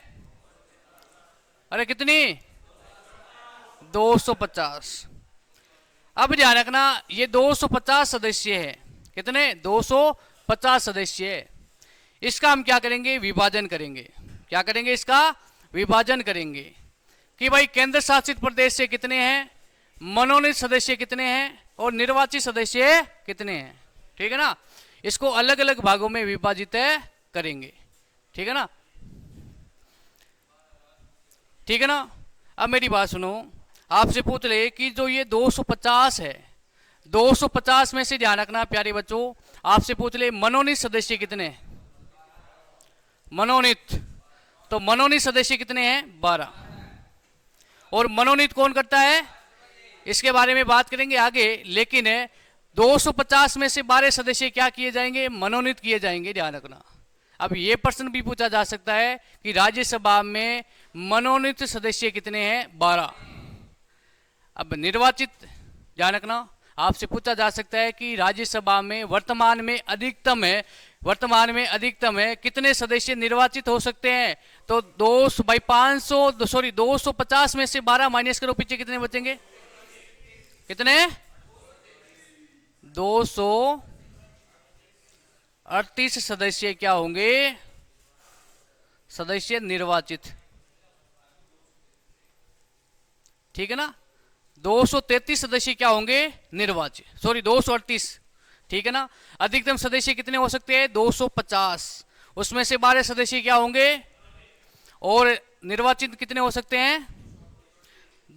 A: अरे कितनी? 250। अब ध्यान रखना ये 250 सदस्य है। कितने? 250 सदस्य है। इसका हम क्या करेंगे? विभाजन करेंगे। क्या करेंगे? इसका विभाजन करेंगे कि भाई केंद्र शासित प्रदेश से कितने हैं, मनोनीत सदस्य कितने हैं और निर्वाचित सदस्य कितने हैं। ठीक है ना? इसको अलग अलग भागों में विभाजित करेंगे। ठीक है ना? ठीक है ना? अब मेरी बात सुनो, आपसे पूछ ले कि जो ये 250 है, 250 में से ध्यान रखना प्यारे बच्चों, आपसे पूछ ले मनोनीत सदस्य कितने हैं? मनोनीत, तो मनोनीत सदस्य कितने हैं? 12। और मनोनीत कौन करता है, इसके बारे में बात करेंगे आगे। लेकिन 250 में से 12 सदस्य क्या किए जाएंगे? मनोनीत किए जाएंगे। ध्यान रखना। अब ये प्रश्न भी पूछा जा सकता है कि राज्यसभा में मनोनीत सदस्य कितने हैं? 12। अब निर्वाचित, ध्यान रखना, आपसे पूछा जा सकता है कि राज्यसभा में वर्तमान में अधिकतम है, वर्तमान में अधिकतम है कितने सदस्य निर्वाचित हो सकते हैं? तो 250 में से 12 माइनस करो, पीछे कितने बचेंगे? कितने? 238 सदस्य क्या होंगे? सदस्य निर्वाचित। ठीक है ना? 233 सदस्य क्या होंगे? निर्वाचित। 238। ठीक है ना? अधिकतम सदस्य कितने हो सकते हैं? 250। उसमें से 12 सदस्य क्या होंगे? और निर्वाचित कितने हो सकते हैं?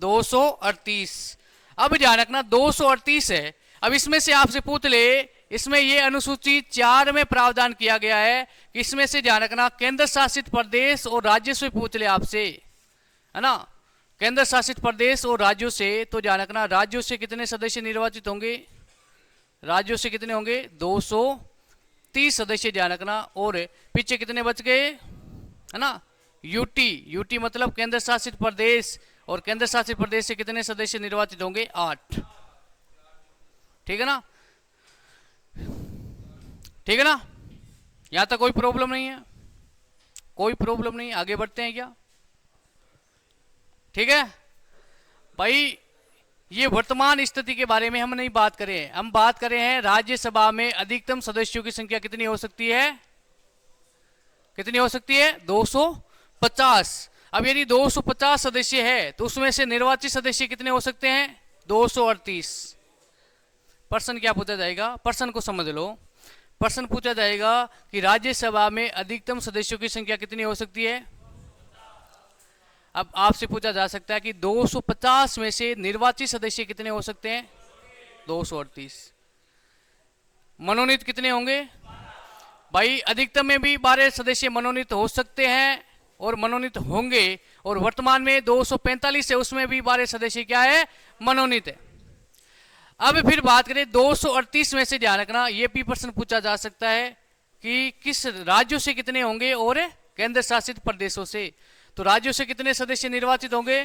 A: 238। अब ध्यान रखना 238 है। अब इसमें से आपसे पूछ ले, इसमें ये अनुसूची 4 में प्रावधान किया गया है कि इसमें से ध्यान रखना केंद्र शासित प्रदेश और राज्य से पूछ ले आपसे, है ना? केंद्र शासित प्रदेश और राज्यों से, तो ध्यान रखना राज्यों से कितने सदस्य निर्वाचित होंगे? राज्यों से कितने होंगे? 230 सदस्य। ध्यान रखना। और पीछे कितने बच गए? है ना? यूटी, यूटी मतलब केंद्र शासित प्रदेश, और केंद्र शासित प्रदेश से कितने सदस्य निर्वाचित होंगे? 8। ठीक है ना? ठीक है ना? यहां तक कोई प्रॉब्लम नहीं है? कोई प्रॉब्लम नहीं। आगे बढ़ते हैं क्या? ठीक है भाई, ये वर्तमान स्थिति के बारे में हम नहीं बात करें, हम बात कर रहे हैं राज्यसभा में अधिकतम सदस्यों की संख्या कितनी हो सकती है? कितनी हो सकती है? 250। अब यदि 250 सदस्य है तो उसमें से निर्वाचित सदस्य कितने हो सकते हैं? 238। प्रश्न क्या पूछा जाएगा? प्रश्न को समझ लो। प्रश्न पूछा जाएगा कि राज्यसभा में अधिकतम सदस्यों की संख्या कितनी हो सकती है? अब आपसे पूछा जा सकता है कि 250 में से निर्वाचित सदस्य कितने हो सकते हैं? 238। मनोनीत कितने होंगे? भाई अधिकतम में भी 12 सदस्य मनोनीत हो सकते हैं और मनोनीत होंगे, और वर्तमान में 245 है, उसमें भी 12 सदस्य क्या है? मनोनीत है। अब फिर बात करें 238 में से, ध्यान रखना ये भी प्रश्न पूछा जा सकता है कि किस राज्यों से कितने होंगे और केंद्र शासित प्रदेशों से। तो राज्यों से कितने सदस्य निर्वाचित होंगे?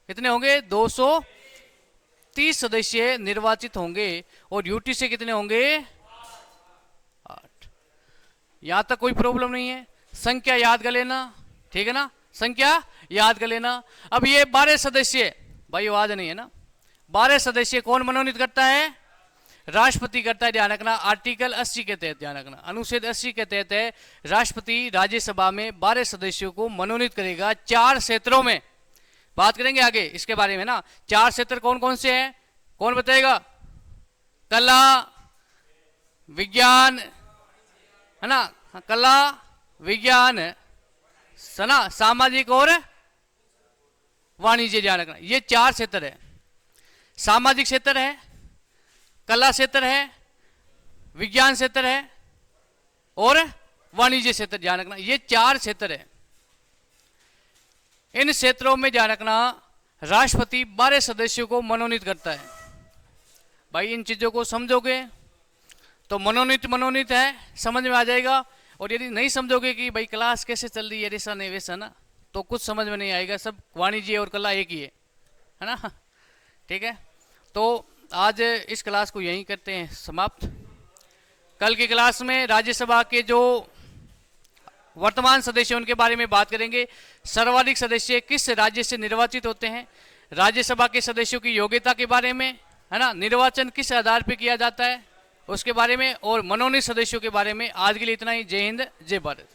A: कितने होंगे? 230 सदस्य निर्वाचित होंगे। और यूटी से कितने होंगे? 8। यहां तक कोई प्रॉब्लम नहीं है। संख्या याद कर लेना। ठीक है ना? संख्या याद कर लेना। अब ये 12 सदस्य, भाई आवाज नहीं है ना? 12 सदस्य कौन मनोनीत करता है? राष्ट्रपति करता है। ध्यान रखना आर्टिकल 80 के तहत, ध्यान रखना अनुच्छेद 80 के तहत है, राष्ट्रपति राज्यसभा में 12 सदस्यों को मनोनीत करेगा 4 क्षेत्रों में। बात करेंगे आगे इसके बारे में ना। 4 क्षेत्र कौन कौन से हैं? कौन बताएगा? कला, विज्ञान, है ना? कला, विज्ञान, सना, सामाजिक और वाणिज्य। ध्यान रखना ये 4 क्षेत्र है। सामाजिक क्षेत्र है, कला क्षेत्र है, विज्ञान क्षेत्र है और वाणिज्य क्षेत्र। ध्यान रखना ये 4 क्षेत्र है। इन क्षेत्रों में ध्यान रखना राष्ट्रपति 12 सदस्यों को मनोनीत करता है। भाई इन चीजों को समझोगे तो मनोनीत है, समझ में आ जाएगा। और यदि नहीं समझोगे कि भाई क्लास कैसे चल रही है, ऐसा नहीं वैसा ना, तो कुछ समझ में नहीं आएगा, सब वाणिज्य और कला एक ही है ना। ठीक है, तो आज इस क्लास को यहीं करते हैं समाप्त। कल की क्लास में राज्यसभा के जो वर्तमान सदस्य उनके बारे में बात करेंगे। सर्वाधिक सदस्य किस राज्य से निर्वाचित होते हैं, राज्यसभा के सदस्यों की योग्यता के बारे में, है ना, निर्वाचन किस आधार पर किया जाता है उसके बारे में, और मनोनीत सदस्यों के बारे में। आज के लिए इतना ही। जय हिंद, जय भारत।